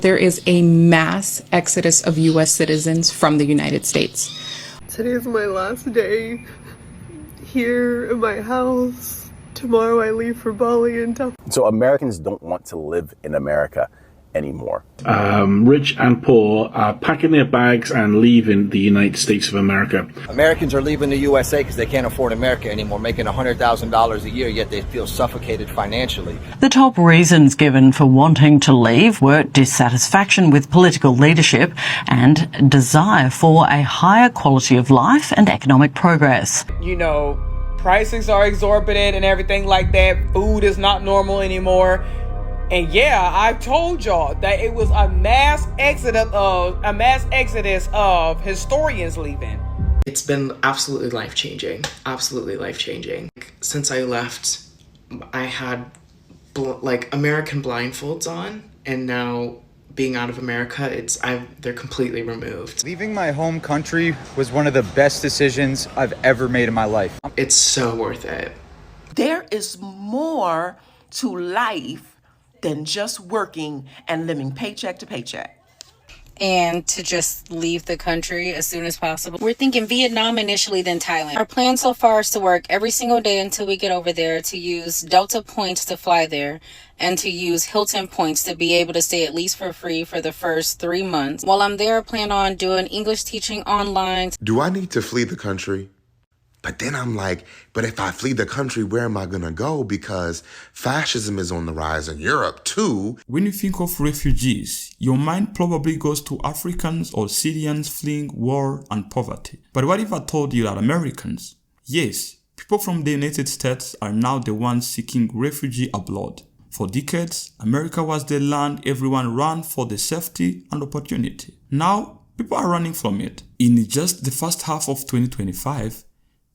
There is a mass exodus of U.S. citizens from the United States. Today is my last day here in my house. Tomorrow I leave for Bali and So Americans don't want to live in America anymore. Rich and poor are packing their bags and leaving the United States of America. Americans are leaving the USA because they can't afford America anymore, making $100,000 a year, yet they feel suffocated financially. The top reasons given for wanting to leave were dissatisfaction with political leadership and desire for a higher quality of life and economic progress. You know, prices are exorbitant and everything like that. Food is not normal anymore. And yeah, I told y'all that it was a mass exodus of historians leaving. It's been absolutely life-changing. Absolutely life-changing. Since I left, I had American blindfolds on, and now being out of America, they're completely removed. Leaving my home country was one of the best decisions I've ever made in my life. It's so worth it. There is more to life than just working and living paycheck to paycheck. And to just leave the country as soon as possible. We're thinking Vietnam initially, then Thailand. Our plan so far is to work every single day until we get over there, to use Delta points to fly there, and to use Hilton points to be able to stay at least for free for the first 3 months. While I'm there, I plan on doing English teaching online. Do I need to flee the country? But then I'm like, but if I flee the country, where am I going to go? Because fascism is on the rise in Europe too. When you think of refugees, your mind probably goes to Africans or Syrians fleeing war and poverty. But what if I told you that Americans, yes, people from the United States are now the ones seeking refugee abroad. For decades, America was the land everyone ran for the safety and opportunity. Now, people are running from it. In just the first half of 2025,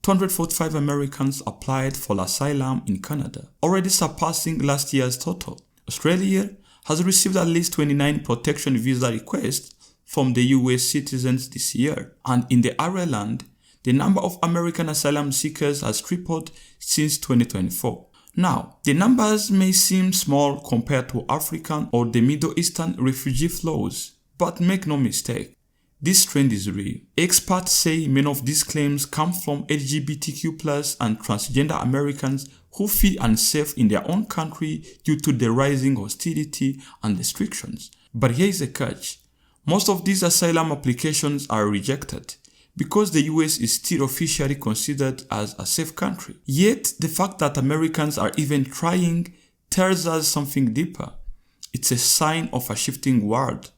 245 Americans applied for asylum in Canada, already surpassing last year's total. Australia has received at least 29 protection visa requests from the US citizens this year. And in the Ireland, the number of American asylum seekers has tripled since 2024. Now, the numbers may seem small compared to African or the Middle Eastern refugee flows, but make no mistake, this trend is real. Experts say many of these claims come from LGBTQ+ and transgender Americans who feel unsafe in their own country due to the rising hostility and restrictions. But here is a catch. Most of these asylum applications are rejected because the US is still officially considered as a safe country. Yet, the fact that Americans are even trying tells us something deeper. It's a sign of a shifting world.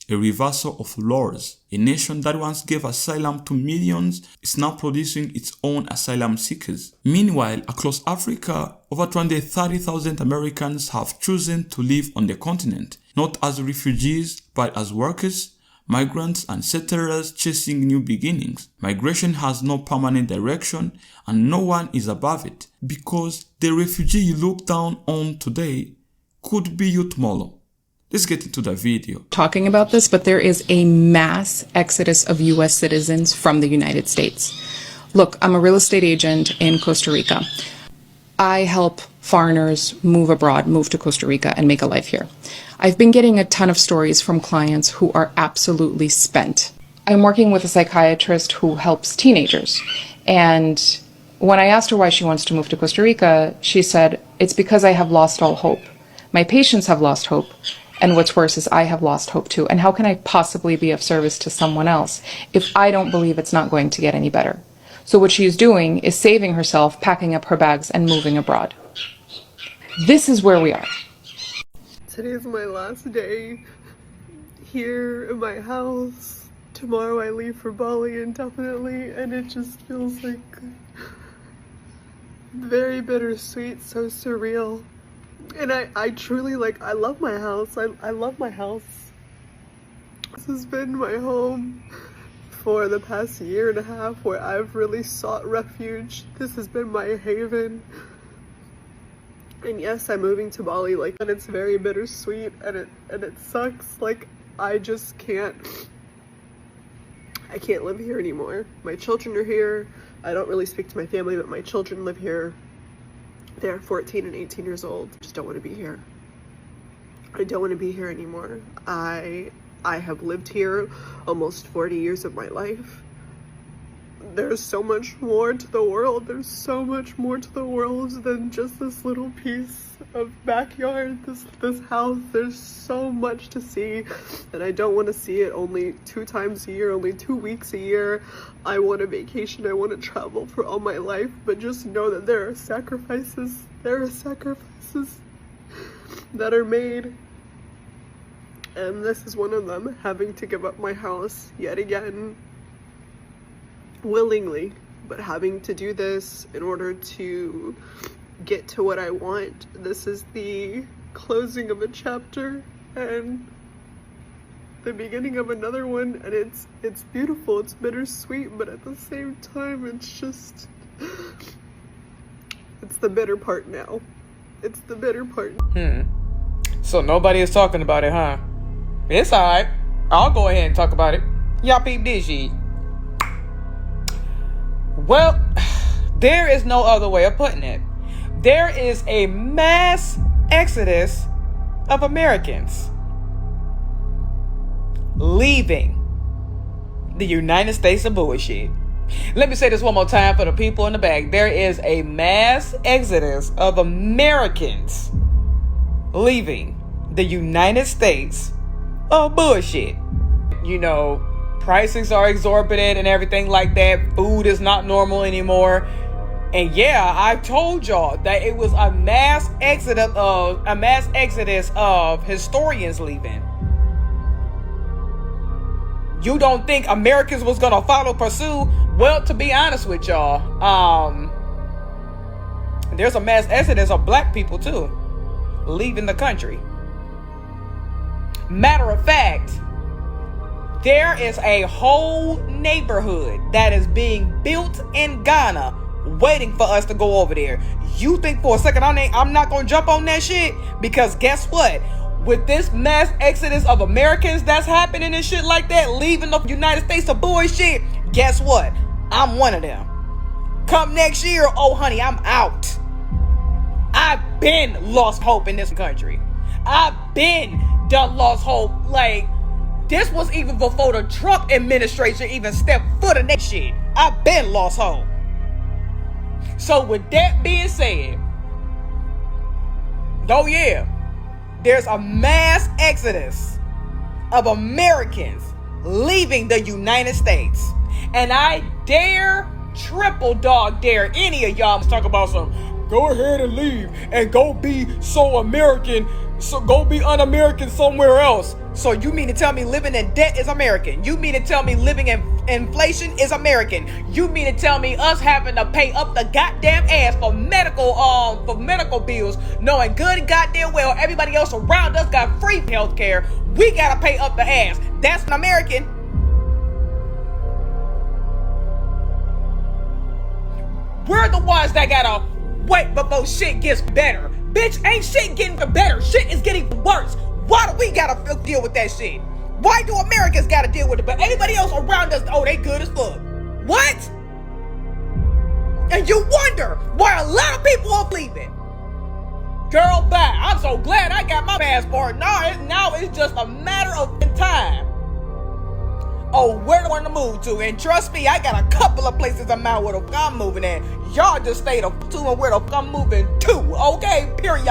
A reversal of laws. A nation that once gave asylum to millions is now producing its own asylum seekers. Meanwhile, across Africa, over 230,000 Americans have chosen to live on the continent, not as refugees, but as workers, migrants, and settlers chasing new beginnings. Migration has no permanent direction, and no one is above it, because the refugee you look down on today could be you tomorrow. Let's get into the video. Talking about this, but there is a mass exodus of U.S. citizens from the United States. Look, I'm a real estate agent in Costa Rica. I help foreigners move abroad, move to Costa Rica, and make a life here. I've been getting a ton of stories from clients who are absolutely spent. I'm working with a psychiatrist who helps teenagers. And when I asked her why she wants to move to Costa Rica, she said, it's because I have lost all hope. My patients have lost hope. And what's worse is I have lost hope too. And how can I possibly be of service to someone else if I don't believe it's not going to get any better? So what she's doing is saving herself, packing up her bags, and moving abroad. This is where we are. Today is my last day here in my house. Tomorrow I leave for Bali indefinitely, and it just feels like very bittersweet, so surreal. And I truly, I love my house. I love my house. This has been my home for the past year and a half where I've really sought refuge. This has been my haven. And yes, I'm moving to Bali, and it's very bittersweet, and it sucks. I just can't live here anymore. My children are here. I don't really speak to my family, but my children live here. They're 14 and 18 years old. Just don't want to be here. I don't want to be here anymore. I have lived here almost 40 years of my life. There's so much more to the world. There's so much more to the world than just this little piece of backyard, this house. There's so much to see, and I don't want to see it only 2 times a year, only 2 weeks a year. I want a vacation. I want to travel for all my life, but just know that there are sacrifices. There are sacrifices that are made. And this is one of them, having to give up my house yet again, willingly, but having to do this in order to get to what I want. This is the closing of a chapter and the beginning of another one, and it's beautiful, it's bittersweet, but at the same time it's just, it's the bitter part now. It's the bitter part. So nobody is talking about it, huh? It's alright. I'll go ahead and talk about it. Y'all peep this shit. Well, there is no other way of putting it. There is a mass exodus of Americans leaving the United States of bullshit. Let me say this one more time for the people in the back. There is a mass exodus of Americans leaving the United States of bullshit. You know, prices are exorbitant and everything like that. Food is not normal anymore. And yeah, I told y'all that it was a mass exodus of historians leaving. You don't think Americans was gonna pursue? Well, to be honest with y'all, there's a mass exodus of black people too, leaving the country. Matter of fact, there is a whole neighborhood that is being built in Ghana waiting for us to go over there. You think for a second I'm not gonna jump on that shit? Because guess what? With this mass exodus of Americans that's happening and shit like that, leaving the United States of bullshit, guess what? I'm one of them. Come next year, oh honey, I'm out. I've been lost hope in this country. I've been done lost hope. Like, this was even before the Trump administration even stepped foot in that shit. I've been lost hope. So with that being said, oh yeah, there's a mass exodus of Americans leaving the United States. And I dare, triple dog dare any of y'all to talk about something. Go ahead and leave and go be so American. So go be un-American somewhere else. So you mean to tell me living in debt is American? You mean to tell me living in inflation is American? You mean to tell me us having to pay up the goddamn ass for medical bills, knowing good and goddamn well everybody else around us got free health care, we gotta pay up the ass? That's an American. We're the ones that gotta wait before shit gets better. Bitch, ain't shit getting better. Shit is getting worse. Why do we gotta deal with that shit? Why do Americans gotta deal with it, but everybody else around us, oh, they good as fuck? What? And you wonder why a lot of people are leaving. Girl, bye. I'm so glad I got my passport. Now it's just a matter of time. Oh, where do I want to move to? And trust me, I got a couple of places in mind where the fuck I'm moving at. Y'all just stay the fuck tuned where the fuck I'm moving to, okay? Period.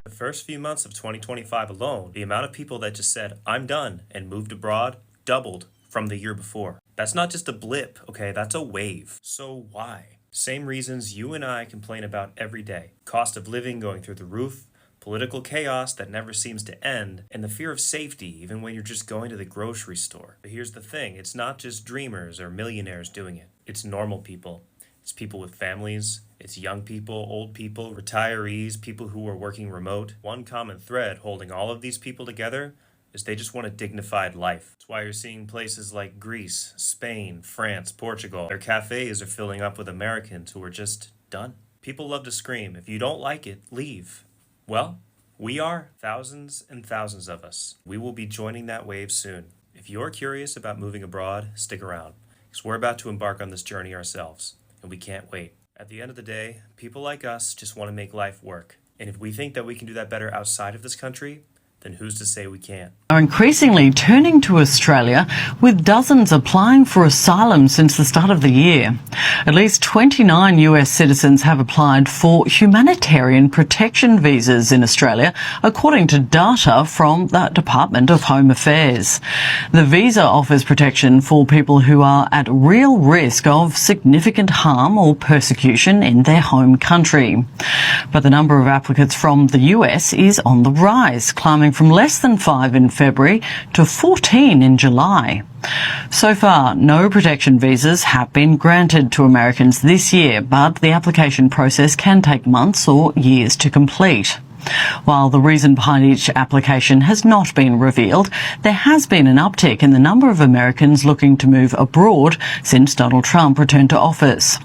The first few months of 2025 alone, the amount of people that just said, I'm done, and moved abroad doubled from the year before. That's not just a blip, okay? That's a wave. So why? Same reasons you and I complain about every day. Cost of living going through the roof, political chaos that never seems to end, and the fear of safety even when you're just going to the grocery store. But here's the thing, it's not just dreamers or millionaires doing it. It's normal people. It's people with families. It's young people, old people, retirees, people who are working remote. One common thread holding all of these people together is they just want a dignified life. That's why you're seeing places like Greece, Spain, France, Portugal. Their cafes are filling up with Americans who are just done. People love to scream, if you don't like it, leave. Well, we are. Thousands and thousands of us. We will be joining that wave soon. If you're curious about moving abroad, stick around, because we're about to embark on this journey ourselves, and we can't wait. At the end of the day, people like us just want to make life work. And if we think that we can do that better outside of this country, then who's to say we can't? Are increasingly turning to Australia, with dozens applying for asylum since the start of the year. At least 29 US citizens have applied for humanitarian protection visas in Australia, according to data from the Department of Home Affairs. The visa offers protection for people who are at real risk of significant harm or persecution in their home country. But the number of applicants from the US is on the rise, climbing from less than 5 in February to 14 in July. So far, no protection visas have been granted to Americans this year, but the application process can take months or years to complete. While the reason behind each application has not been revealed, there has been an uptick in the number of Americans looking to move abroad since Donald Trump returned to office.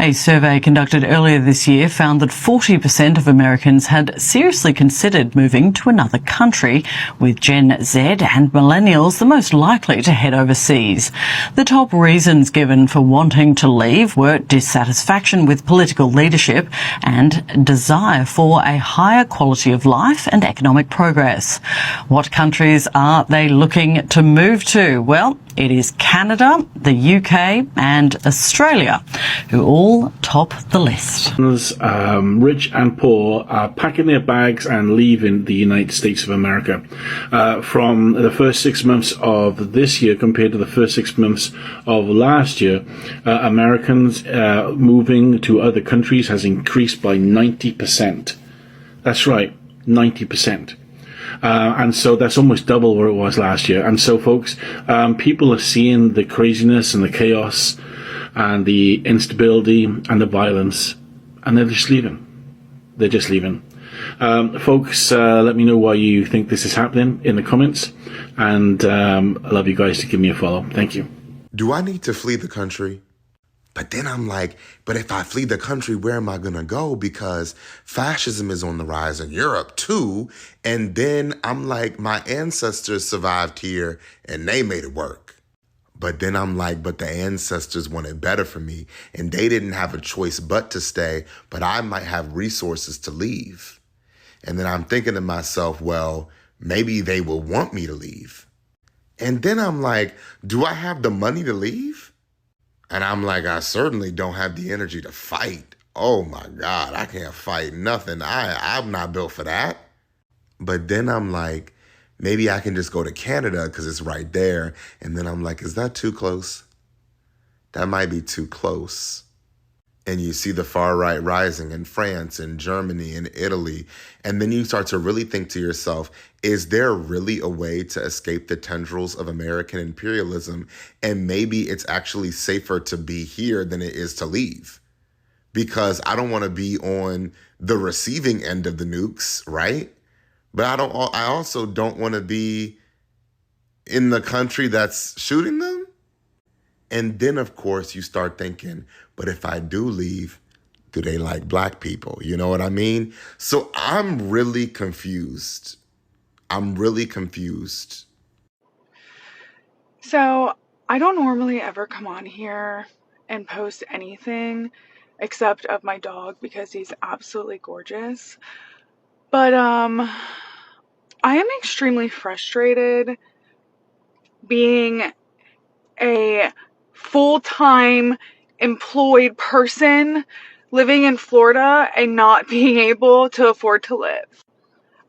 A survey conducted earlier this year found that 40% of Americans had seriously considered moving to another country, with Gen Z and millennials the most likely to head overseas. The top reasons given for wanting to leave were dissatisfaction with political leadership and desire for a higher quality of life and economic progress. What countries are they looking to move to? Well, it is Canada, the UK and Australia, who all top the list. Rich and poor are packing their bags and leaving the United States of America. From the first 6 months of this year compared to the first 6 months of last year, Americans moving to other countries has increased by 90%. That's right, 90%. And so that's almost double where it was last year. And so, folks, people are seeing the craziness and the chaos and the instability and the violence, and they're just leaving. They're just leaving. Folks, let me know why you think this is happening in the comments. And I love you guys to give me a follow. Thank you. Do I need to flee the country? But then I'm like, but if I flee the country, where am I going to go? Because fascism is on the rise in Europe too. And then I'm like, my ancestors survived here and they made it work. But then I'm like, but the ancestors wanted better for me and they didn't have a choice but to stay, but I might have resources to leave. And then I'm thinking to myself, well, maybe they will want me to leave. And then I'm like, do I have the money to leave? And I'm like, I certainly don't have the energy to fight. Oh my God, I can't fight nothing. I'm not built for that. But then I'm like, maybe I can just go to Canada because it's right there. And then I'm like, is that too close? That might be too close. And you see the far right rising in France and Germany and Italy. And then you start to really think to yourself, is there really a way to escape the tendrils of American imperialism? And maybe it's actually safer to be here than it is to leave. Because I don't want to be on the receiving end of the nukes, right? But I also don't want to be in the country that's shooting them. And then, of course, you start thinking, but if I do leave, do they like black people? You know what I mean? So I'm really confused. So I don't normally ever come on here and post anything except of my dog because he's absolutely gorgeous. But I am extremely frustrated being a full-time employed person living in Florida and not being able to afford to live.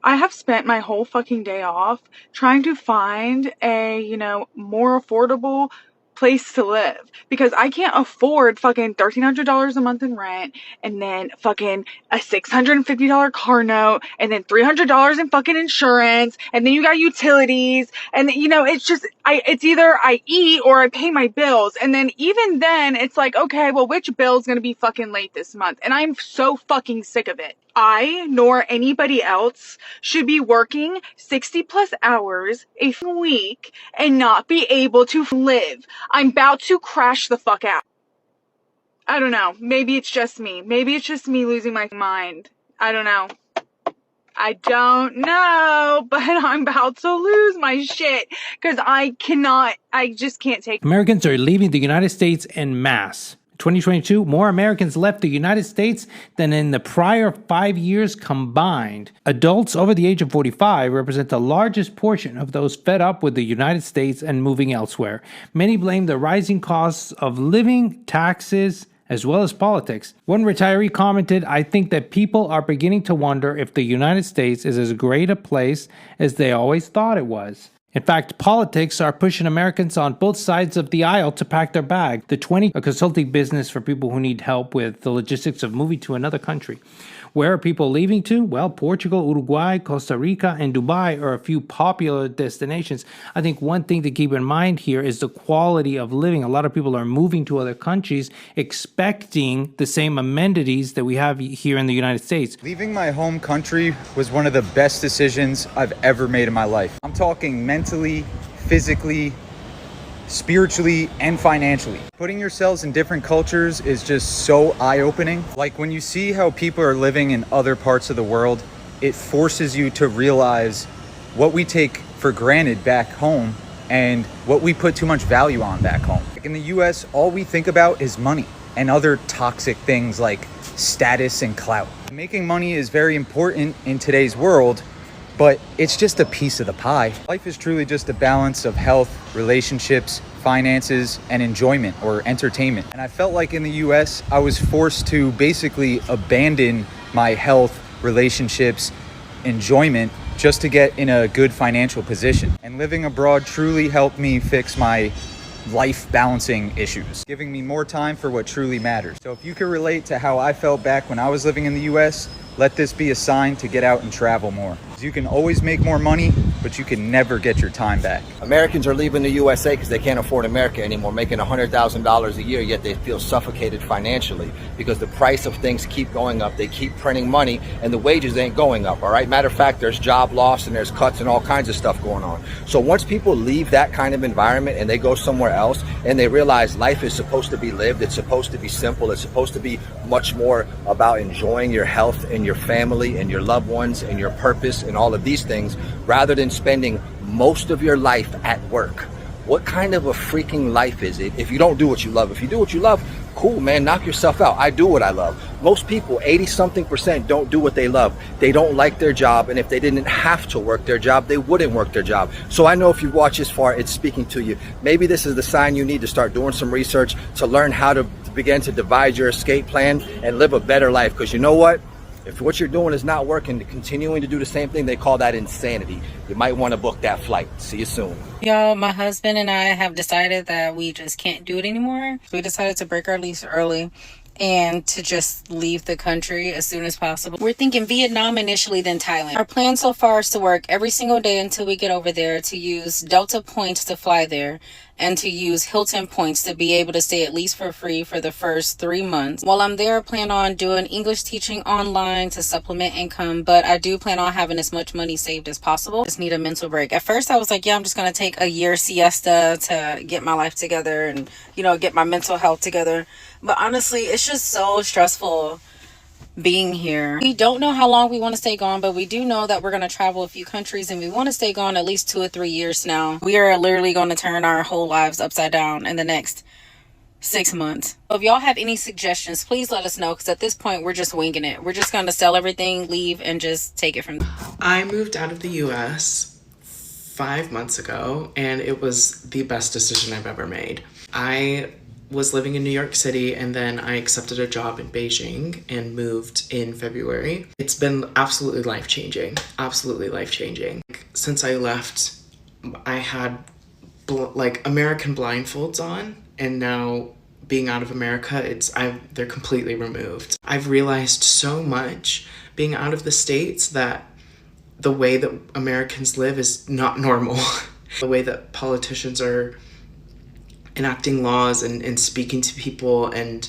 I have spent my whole fucking day off trying to find a, more affordable place to live because I can't afford fucking $1,300 a month in rent and then fucking a $650 car note and then $300 in fucking insurance and then you got utilities and it's just it's either I eat or I pay my bills and then even then it's like, okay, well, which bill's gonna be fucking late this month? And I'm so fucking sick of it. I nor anybody else should be working 60 plus hours a week and not be able to live. I'm about to crash the fuck out. I don't know. Maybe it's just me. Maybe it's just me losing my mind. I don't know. But I'm about to lose my shit because I just can't take it. Americans are leaving the United States en masse. 2022, more Americans left the United States than in the prior 5 years combined. Adults over the age of 45 represent the largest portion of those fed up with the United States and moving elsewhere. Many blame the rising costs of living, taxes, as well as politics. One retiree commented, "I think that people are beginning to wonder if the United States is as great a place as they always thought it was." In fact, politics are pushing Americans on both sides of the aisle to pack their bag. The 20, a consulting business for people who need help with the logistics of moving to another country. Where are people leaving to? Well, Portugal, Uruguay, Costa Rica, and Dubai are a few popular destinations. I think one thing to keep in mind here is the quality of living. A lot of people are moving to other countries expecting the same amenities that we have here in the United States. Leaving my home country was one of the best decisions I've ever made in my life. I'm talking mentally, physically, spiritually, and financially. Putting yourselves in different cultures is just so eye-opening. Like when you see how people are living in other parts of the world, it forces you to realize what we take for granted back home and what we put too much value on back home. Like in the US, all we think about is money and other toxic things like status and clout. Making money is very important in today's world, but it's just a piece of the pie. Life is truly just a balance of health, relationships, finances, and enjoyment or entertainment. And I felt like in the US, I was forced to basically abandon my health, relationships, enjoyment, just to get in a good financial position. And living abroad truly helped me fix my life balancing issues, giving me more time for what truly matters. So if you can relate to how I felt back when I was living in the US, let this be a sign to get out and travel more. You can always make more money, but you can never get your time back. Americans are leaving the USA because they can't afford America anymore, making $100,000 a year, yet they feel suffocated financially because the price of things keep going up. They keep printing money and the wages ain't going up, all right? Matter of fact, there's job loss and there's cuts and all kinds of stuff going on. So once people leave that kind of environment and they go somewhere else and they realize life is supposed to be lived, it's supposed to be simple, it's supposed to be much more about enjoying your health and your family and your loved ones and your purpose and all of these things, rather than spending most of your life at work. What kind of a freaking life is it if you don't do what you love? If you do what you love, cool, man, knock yourself out. I do what I love. Most people, 80-something%, don't do what they love. They don't like their job, and if they didn't have to work their job, they wouldn't work their job. So I know if you've watched this far, it's speaking to you. Maybe this is the sign you need to start doing some research to learn how to begin to devise your escape plan and live a better life. Because you know what? If what you're doing is not working, continuing to do the same thing, they call that insanity. You might want to book that flight. See you soon. Y'all, my husband and I have decided that we just can't do it anymore. We decided to break our lease early and to just leave the country as soon as possible. We're thinking Vietnam initially, then Thailand. Our plan so far is to work every single day until we get over there, to use Delta points to fly there, and to use Hilton points to be able to stay at least for free for the first 3 months. While I'm there, I plan on doing English teaching online to supplement income, but I do plan on having as much money saved as possible. Just need a mental break. At first, I was like, yeah, I'm just going to take a year siesta to get my life together and, get my mental health together. But honestly, it's just so stressful being here. We don't know how long we want to stay gone, but we do know that we're going to travel a few countries and we want to stay gone at least 2 or 3 years now. We are literally going to turn our whole lives upside down in the next 6 months. So if y'all have any suggestions, please let us know, because at this point we're just winging it. We're just going to sell everything, leave, and just take it from there. I moved out of the US 5 months ago, and it was the best decision I've ever made. I was living in New York City, and then I accepted a job in Beijing and moved in February. It's been absolutely life-changing, absolutely life-changing. Since I left, I had American blindfolds on, and now being out of America, they're completely removed. I've realized so much being out of the States that the way that Americans live is not normal. The way that politicians are enacting laws and speaking to people and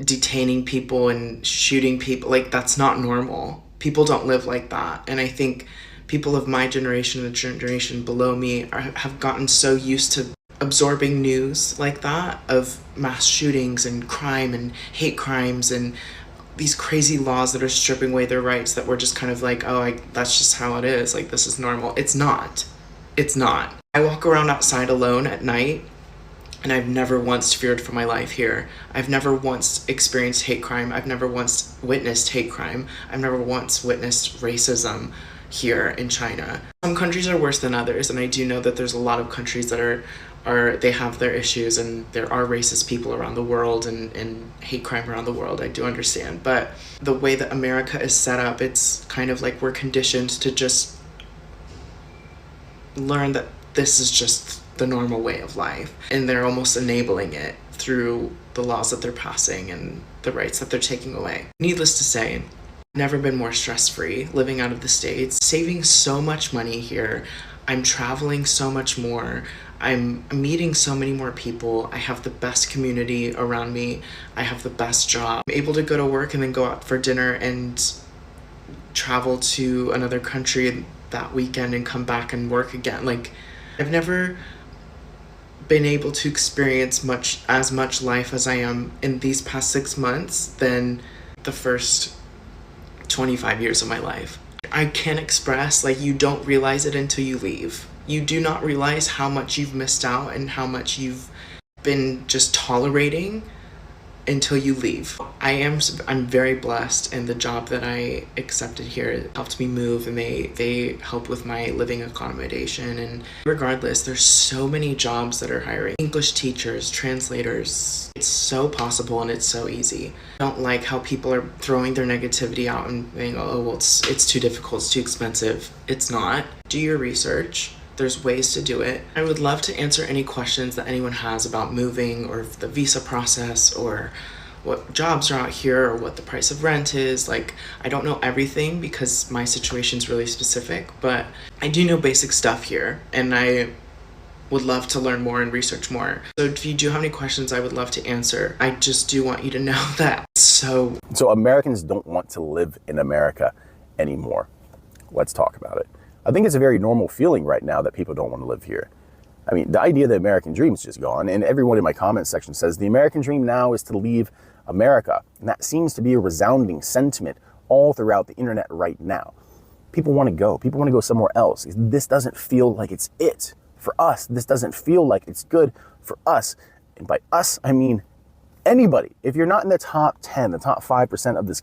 detaining people and shooting people, that's not normal. People don't live like that. And I think people of my generation and the generation below me have gotten so used to absorbing news like that, of mass shootings and crime and hate crimes and these crazy laws that are stripping away their rights, that we're just kind of that's just how it is. This is normal. It's not. It's not. I walk around outside alone at night, And I've never once feared for my life here. I've never once experienced hate crime. I've never once witnessed hate crime. I've never once witnessed racism here in China. Some countries are worse than others, and I do know that there's a lot of countries that are they have their issues, and there are racist people around the world and hate crime around the world. I do understand. But the way that America is set up, it's kind of like we're conditioned to just learn that this is just the normal way of life, and they're almost enabling it through the laws that they're passing and the rights that they're taking away. Needless to say, I've never been more stress-free living out of the States, saving so much money here. I'm traveling so much more. I'm meeting so many more people. I have the best community around me. I have the best job. I'm able to go to work and then go out for dinner and travel to another country that weekend and come back and work again. Like, I've never been able to experience as much life as I am in these past 6 months than the first 25 years of my life. I can't express, like, you don't realize it until you leave. You do not realize how much you've missed out and how much you've been just tolerating until you leave. I'm very blessed, and the job that I accepted here helped me move, and they help with my living accommodation. And regardless, there's so many jobs that are hiring English teachers, translators. It's so possible and it's so easy. I don't like how people are throwing their negativity out and saying, oh well, it's too difficult, it's too expensive. It's not. Do your research. There's ways to do it. I would love to answer any questions that anyone has about moving or the visa process or what jobs are out here or what the price of rent is. Like, I don't know everything because my situation's really specific, but I do know basic stuff here, and I would love to learn more and research more. So if you do have any questions, I would love to answer. I just do want you to know that. So Americans don't want to live in America anymore. Let's talk about it. I think it's a very normal feeling right now that people don't want to live here. I mean, the idea of the American dream is just gone, and everyone in my comment section says the American dream now is to leave America, and that seems to be a resounding sentiment all throughout the internet right now. People want to go. People want to go somewhere else. This doesn't feel like it's it for us. This doesn't feel like it's good for us. And by us, I mean anybody. If you're not in the top 10, the top 5% of this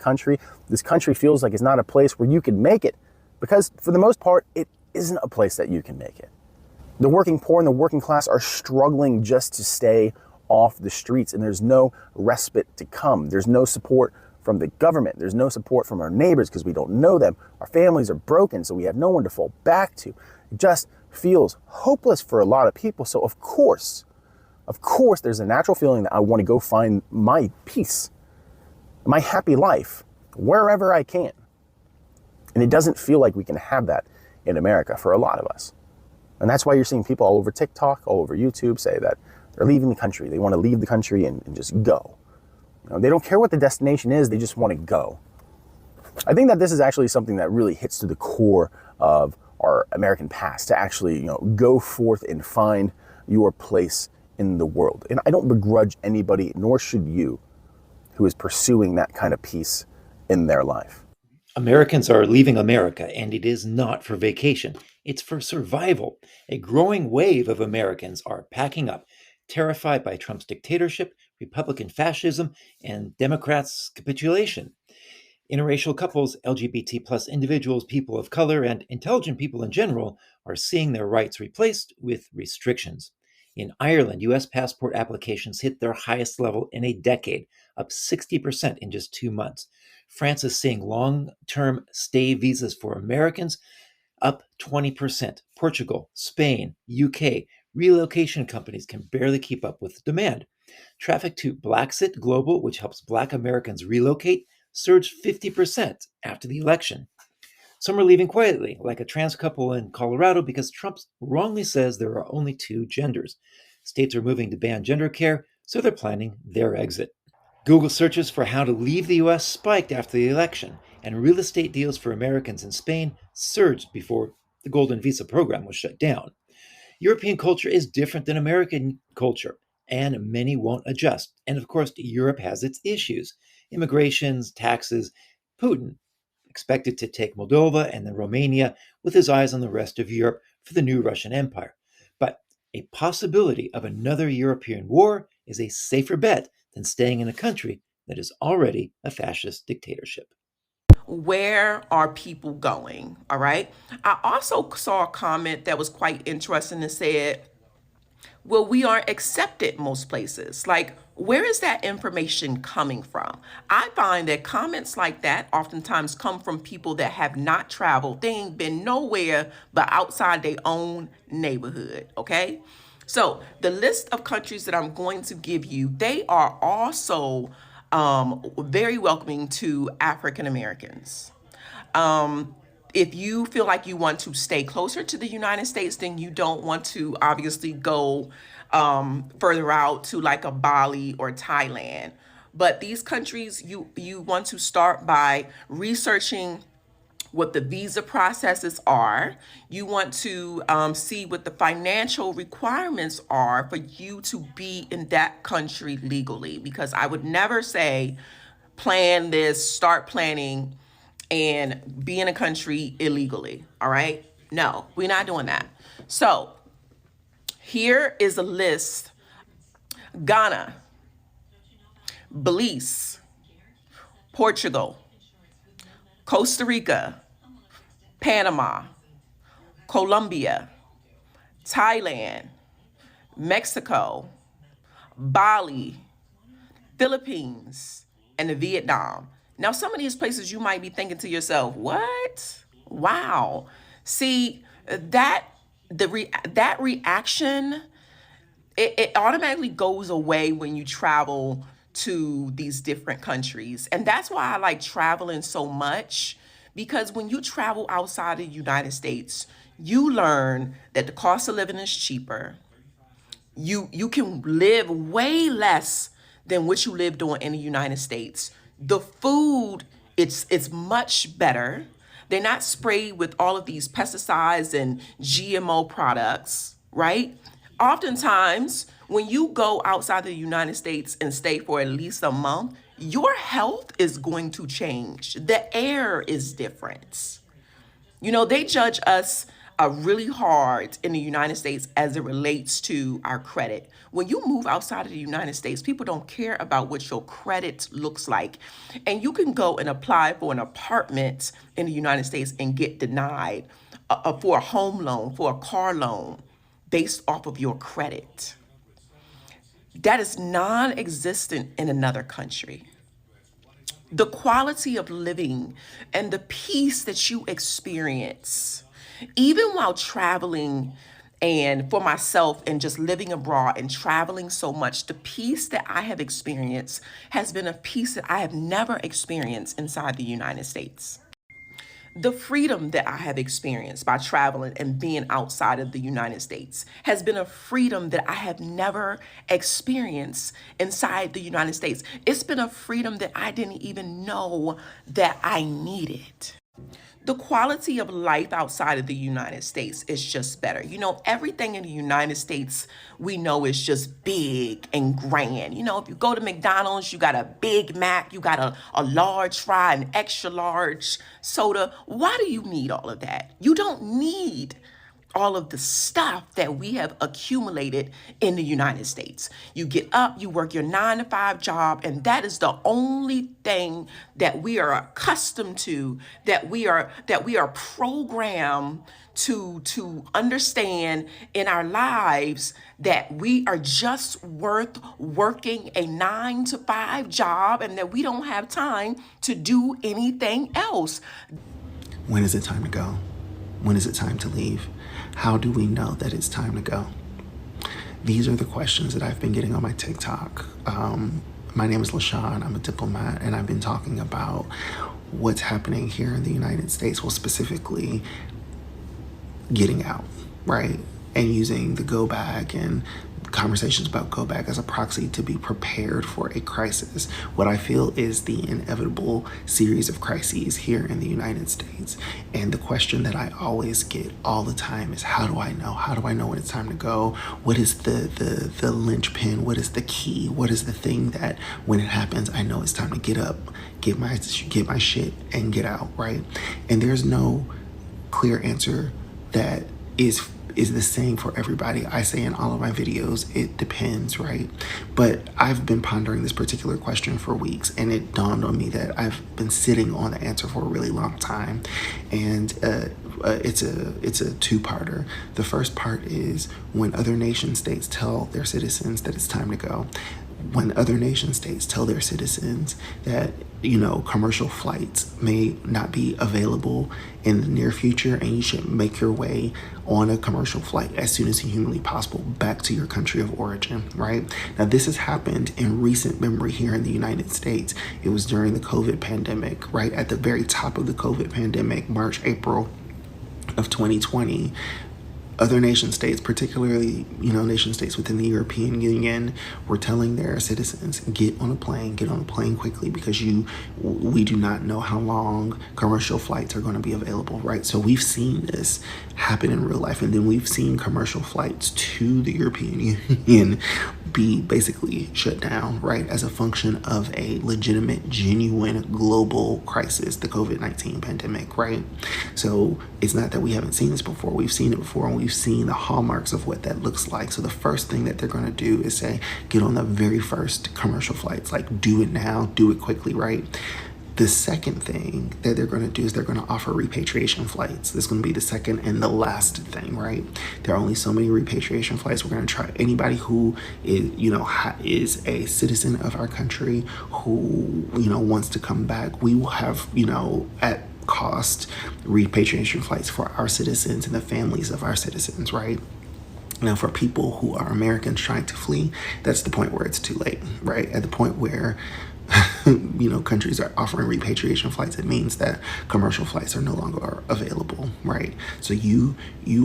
country feels like it's not a place where you can make it. Because for the most part, it isn't a place that you can make it. The working poor and the working class are struggling just to stay off the streets, and there's no respite to come. There's no support from the government. There's no support from our neighbors because we don't know them. Our families are broken, so we have no one to fall back to. It just feels hopeless for a lot of people. So of course, there's a natural feeling that I want to go find my peace, my happy life, wherever I can. And it doesn't feel like we can have that in America for a lot of us. And that's why you're seeing people all over TikTok, all over YouTube say that they're leaving the country. They want to leave the country and just go. You know, they don't care what the destination is, they just want to go. I think that this is actually something that really hits to the core of our American past, to actually, go forth and find your place in the world. And I don't begrudge anybody, nor should you, who is pursuing that kind of peace in their life. Americans are leaving America, and it is not for vacation. It's for survival. A growing wave of Americans are packing up, terrified by Trump's dictatorship, Republican fascism, and Democrats' capitulation. Interracial couples, LGBT plus individuals, people of color, and intelligent people in general are seeing their rights replaced with restrictions. In Ireland, U.S. passport applications hit their highest level in a decade, up 60% in just 2 months. France is seeing long-term stay visas for Americans up 20%. Portugal, Spain, UK, relocation companies can barely keep up with demand. Traffic to Blacksit Global, which helps Black Americans relocate, surged 50% after the election. Some are leaving quietly, like a trans couple in Colorado, because Trump wrongly says there are only 2 genders. States are moving to ban gender care, so they're planning their exit. Google searches for how to leave the U.S. spiked after the election, and real estate deals for Americans in Spain surged before the Golden Visa program was shut down. European culture is different than American culture, and many won't adjust. And of course, Europe has its issues: immigrations, taxes. Putin expected to take Moldova and then Romania with his eyes on the rest of Europe for the new Russian Empire. But A possibility of another European war is a safer bet than staying in a country that is already a fascist dictatorship. Where are people going? All right. I also saw a comment that was quite interesting and said, well, we aren't accepted most places. Like, where is that information coming from? I find that comments like that oftentimes come from people that have not traveled. They ain't been nowhere but outside their own neighborhood, okay? So the list of countries that I'm going to give you, they are also very welcoming to African Americans. If you feel like you want to stay closer to the United States, then you don't want to obviously go further out to like a Bali or Thailand. But these countries, you want to start by researching what the visa processes are. You want to see what the financial requirements are for you to be in that country legally. Because I would never say plan this, start planning, and be in a country illegally, all right? No, we're not doing that. So here is a list. Ghana, Belize, Portugal, Costa Rica, Panama, Colombia, Thailand, Mexico, Bali, Philippines, and Vietnam. Now, some of these places you might be thinking to yourself, what? Wow. See, that reaction, it automatically goes away when you travel to these different countries. And that's why I like traveling so much, because when you travel outside of the United States, you learn that the cost of living is cheaper. You can live way less than what you live doing in the United States. The food, it's much better. They're not sprayed with all of these pesticides and GMO products, right? Oftentimes, when you go outside the United States and stay for at least a month, your health is going to change. The air is different. You know, they judge us really hard in the United States as it relates to our credit. When you move outside of the United States, people don't care about what your credit looks like. And you can go and apply for an apartment in the United States and get denied for a home loan, for a car loan, based off of your credit. That is non-existent in another country. The quality of living and the peace that you experience, even while traveling, and for myself and just living abroad and traveling so much, the peace that I have experienced has been a peace that I have never experienced inside the United States. The freedom that I have experienced by traveling and being outside of the United States has been a freedom that I have never experienced inside the United States. It's been a freedom that I didn't even know that I needed. The quality of life outside of the United States is just better. You know, everything in the United States we know is just big and grand. You know, if you go to McDonald's, you got a Big Mac, you got a large fry, an extra large soda. Why do you need all of that? You don't need all of the stuff that we have accumulated in the United States. You get up, you work your 9-to-5 job, and that is the only thing that we are accustomed to, that we are programmed to understand in our lives, that we are just worth working a 9-to-5 job and that we don't have time to do anything else. When is it time to go? When is it time to leave? How do we know that it's time to go? These are the questions that I've been getting on my TikTok. My name is LaShawn, I'm a diplomat, and I've been talking about what's happening here in the United States, well, specifically getting out, right? And using the go back and conversations about go back as a proxy to be prepared for a crisis. What I feel is the inevitable series of crises here in the United States. And the question that I always get all the time is, how do I know? How do I know when it's time to go? What is the linchpin? What is the key? What is the thing that when it happens, I know it's time to get up, get my shit and get out, right? And there's no clear answer that is is the same for everybody. I say in all of my videos, it depends, right? But I've been pondering this particular question for weeks, and it dawned on me that I've been sitting on the answer for a really long time. And it's a two-parter. The first part is when other nation states tell their citizens that it's time to go. When other nation states tell their citizens that, commercial flights may not be available in the near future, and you should make your way on a commercial flight as soon as humanly possible back to your country of origin, right? Now, this has happened in recent memory here in the United States. It was during the COVID pandemic, right? At the very top of the COVID pandemic, March, April of 2020. Other nation states, particularly, nation states within the European Union, were telling their citizens, get on a plane quickly, because we do not know how long commercial flights are going to be available, right? So we've seen this happen in real life, and then we've seen commercial flights to the European Union be basically shut down, right, as a function of a legitimate, genuine global crisis, the COVID-19 pandemic, right? So it's not that we haven't seen this before. We've seen it before, and we've seen the hallmarks of what that looks like. So the first thing that they're going to do is say, get on the very first commercial flights, like do it now, do it quickly, right? The second thing that they're going to do is they're going to offer repatriation flights. This is going to be the second and the last thing, right? There are only so many repatriation flights. We're going to try anybody who is, is a citizen of our country who, wants to come back. We will have, at cost repatriation flights for our citizens and the families of our citizens, right? Now, for people who are Americans trying to flee, that's the point where it's too late, right? At the point where countries are offering repatriation flights, it means that commercial flights are no longer available, right? So you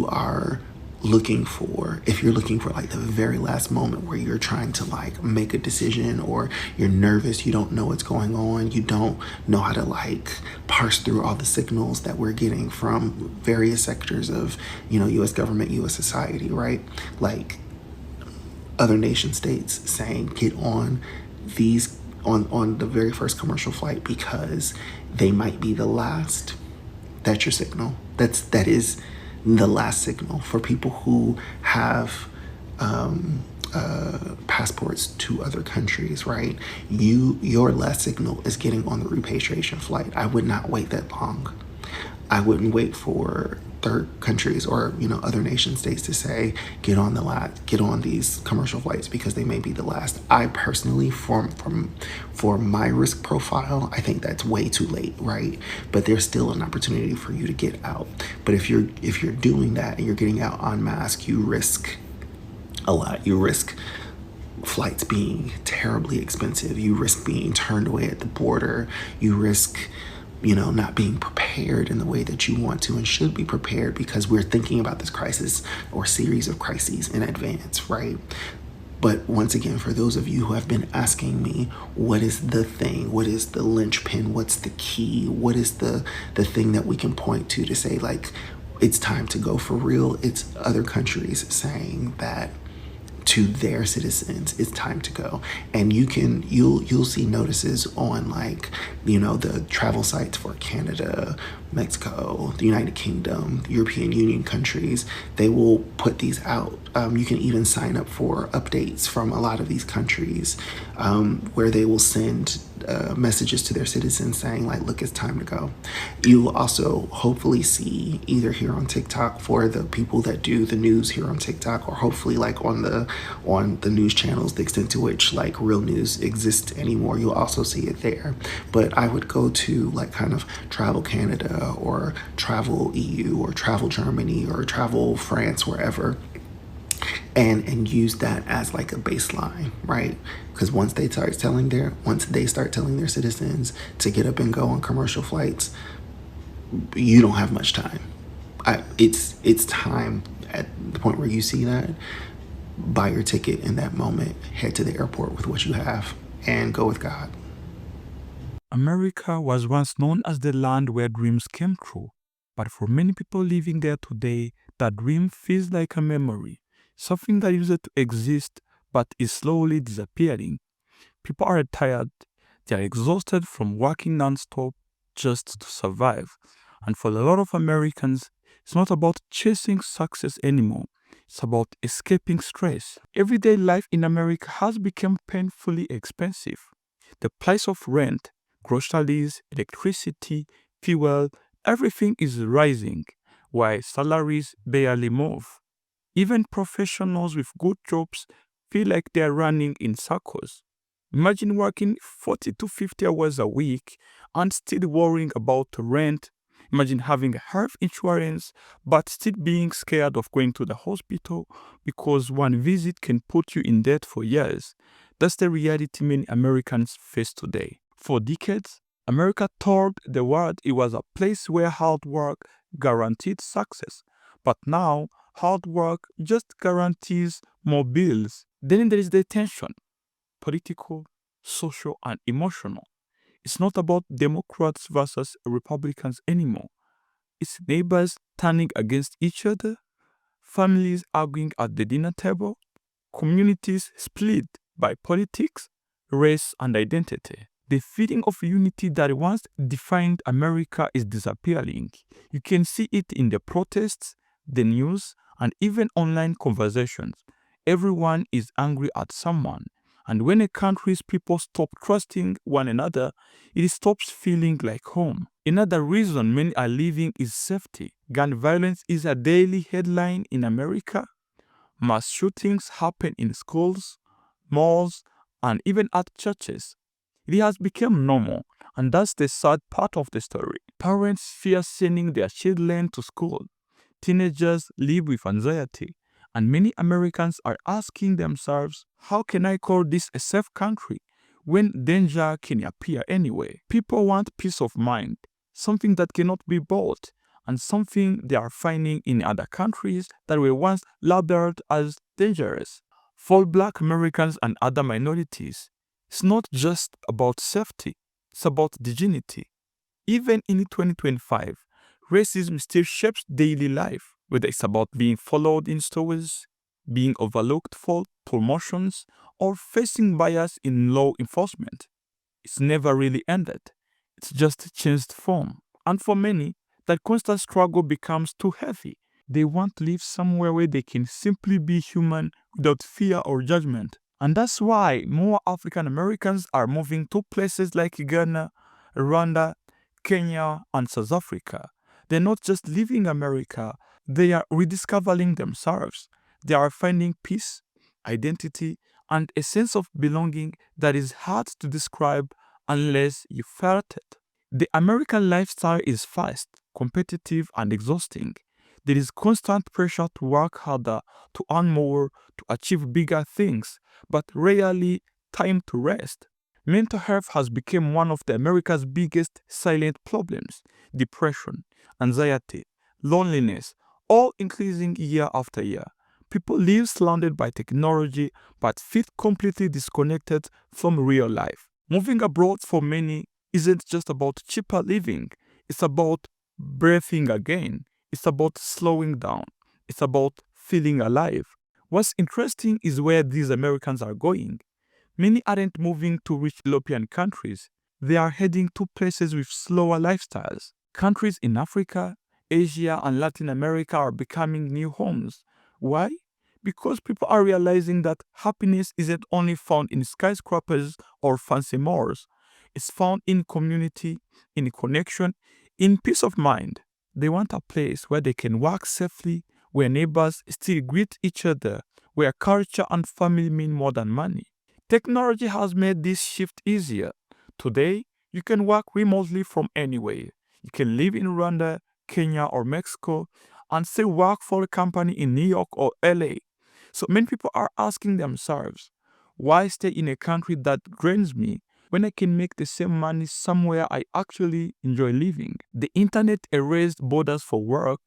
are looking for, if you're looking for like the very last moment where you're trying to like make a decision, or you're nervous, you don't know what's going on, you don't know how to like parse through all the signals that we're getting from various sectors of, U.S. government, U.S. society, right? Like other nation states saying, get on these on the very first commercial flight because they might be the last. That's your signal. That is the last signal for people who have passports to other countries, right? Your last signal is getting on the repatriation flight. I would not wait that long. I wouldn't wait for third countries or other nation states to say get on these commercial flights because they may be the last. I personally, for my risk profile, I think that's way too late, right? But there's still an opportunity for you to get out. But if you're doing that and you're getting out en masse, you risk a lot. You risk flights being terribly expensive. You risk being turned away at the border. You risk not being prepared in the way that you want to and should be prepared, because we're thinking about this crisis or series of crises in advance, right? But once again, for those of you who have been asking me, what is the thing? What is the linchpin? What's the key? What is the thing that we can point to say, like, it's time to go for real? It's other countries saying that to their citizens, it's time to go. And you'll see notices on the travel sites for Canada, Mexico, the United Kingdom, European Union countries. They will put these out. You can even sign up for updates from a lot of these countries where they will send messages to their citizens saying look, it's time to go. You will also hopefully see either here on TikTok for the people that do the news here on TikTok, or hopefully on the news channels, the extent to which real news exists anymore, you'll also see it there. But I would go to kind of Travel Canada or Travel EU or Travel Germany or Travel France, wherever, and use that as a baseline, right? Because once they start telling their citizens to get up and go on commercial flights, you don't have much time. It's time at the point where you see that, buy your ticket in that moment, head to the airport with what you have, and go with God. America was once known as the land where dreams came true, but for many people living there today, that dream feels like a memory, something that used to exist but is slowly disappearing. People are tired, they are exhausted from working non-stop just to survive, and for a lot of Americans, It's not about chasing success anymore. It's about escaping stress. Everyday life in America has become painfully expensive. The price of rent, groceries, electricity, fuel, everything is rising, while salaries barely move. Even professionals with good jobs feel like they're running in circles. Imagine working 40 to 50 hours a week and still worrying about rent. Imagine having health insurance but still being scared of going to the hospital because one visit can put you in debt for years. That's the reality many Americans face today. For decades, America told the world it was a place where hard work guaranteed success. But now, hard work just guarantees more bills. Then there is the tension, political, social, and emotional. It's not about Democrats versus Republicans anymore. It's neighbors turning against each other, families arguing at the dinner table, communities split by politics, race, and identity. The feeling of unity that once defined America is disappearing. You can see it in the protests, the news, and even online conversations. Everyone is angry at someone. And when a country's people stop trusting one another, it stops feeling like home. Another reason many are leaving is safety. Gun violence is a daily headline in America. Mass shootings happen in schools, malls, and even at churches. It has become normal, and that's the sad part of the story. Parents fear sending their children to school. Teenagers live with anxiety, and many Americans are asking themselves, how can I call this a safe country when danger can appear anyway? People want peace of mind, something that cannot be bought, and something they are finding in other countries that were once labeled as dangerous. For Black Americans and other minorities, it's not just about safety, it's about dignity. Even in 2025, racism still shapes daily life, whether it's about being followed in stores, being overlooked for promotions, or facing bias in law enforcement. It's never really ended. It's just changed form. And for many, that constant struggle becomes too heavy. They want to live somewhere where they can simply be human without fear or judgment. And that's why more African Americans are moving to places like Ghana, Rwanda, Kenya, and South Africa. They're not just leaving America, they are rediscovering themselves. They are finding peace, identity, and a sense of belonging that is hard to describe unless you felt it. The American lifestyle is fast, competitive, and exhausting. There is constant pressure to work harder, to earn more, to achieve bigger things, but rarely time to rest. Mental health has become one of America's biggest silent problems. Depression, anxiety, loneliness, all increasing year after year. People live surrounded by technology but feel completely disconnected from real life. Moving abroad for many isn't just about cheaper living. It's about breathing again. It's about slowing down. It's about feeling alive. What's interesting is where these Americans are going. Many aren't moving to rich European countries. They are heading to places with slower lifestyles. Countries in Africa, Asia, and Latin America are becoming new homes. Why? Because people are realizing that happiness isn't only found in skyscrapers or fancy malls. It's found in community, in connection, in peace of mind. They want a place where they can work safely, where neighbors still greet each other, where culture and family mean more than money. Technology has made this shift easier. Today, you can work remotely from anywhere. You can live in Rwanda, Kenya, or Mexico and still work for a company in New York or LA. So many people are asking themselves, why stay in a country that drains me when I can make the same money somewhere I actually enjoy living? The internet erased borders for work.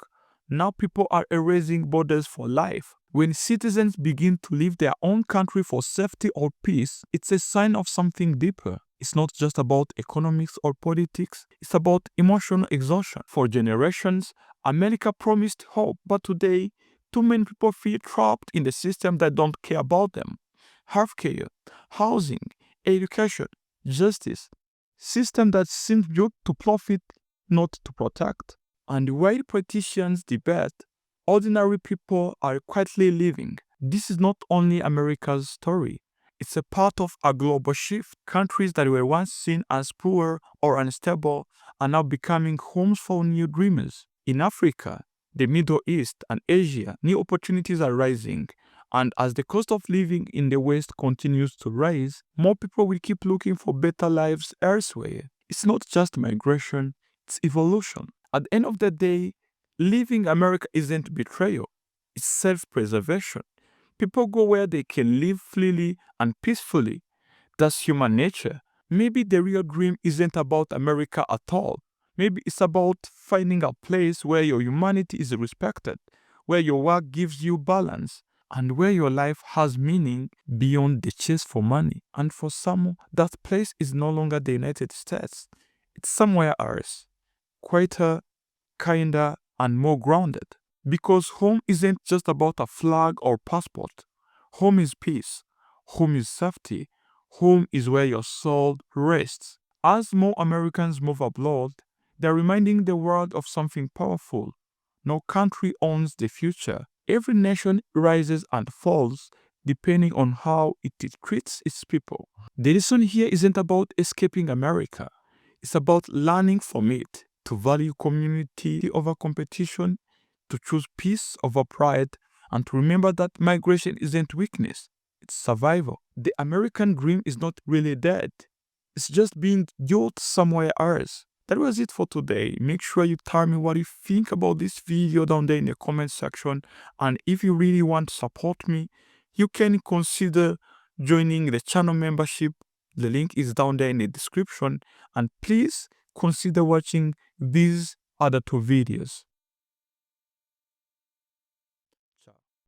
Now people are erasing borders for life. When citizens begin to leave their own country for safety or peace, it's a sign of something deeper. It's not just about economics or politics, it's about emotional exhaustion. For generations, America promised hope, but today, too many people feel trapped in the system that don't care about them. Healthcare, housing, education, justice, system that seems built to profit, not to protect. And while politicians debate, ordinary people are quietly living. This is not only America's story. It's a part of a global shift. Countries that were once seen as poor or unstable are now becoming homes for new dreamers. In Africa, the Middle East, and Asia, new opportunities are rising. And as the cost of living in the West continues to rise, more people will keep looking for better lives elsewhere. It's not just migration, it's evolution. At the end of the day, leaving America isn't betrayal, it's self-preservation. People go where they can live freely and peacefully. That's human nature. Maybe the real dream isn't about America at all. Maybe it's about finding a place where your humanity is respected, where your work gives you balance, and where your life has meaning beyond the chase for money. And for some, that place is no longer the United States. It's somewhere else, quieter, kinder, and more grounded. Because home isn't just about a flag or passport. Home is peace. Home is safety. Home is where your soul rests. As more Americans move abroad, they're reminding the world of something powerful. No country owns the future. Every nation rises and falls depending on how it treats its people. The lesson here isn't about escaping America. It's about learning from it, to value community over competition, to choose peace over pride, and to remember that migration isn't weakness, it's survival. The American dream is not really dead. It's just being built somewhere else. That was it for today. Make sure you tell me what you think about this video down there in the comment section. And if you really want to support me, you can consider joining the channel membership. The link is down there in the description. And please consider watching these other two videos.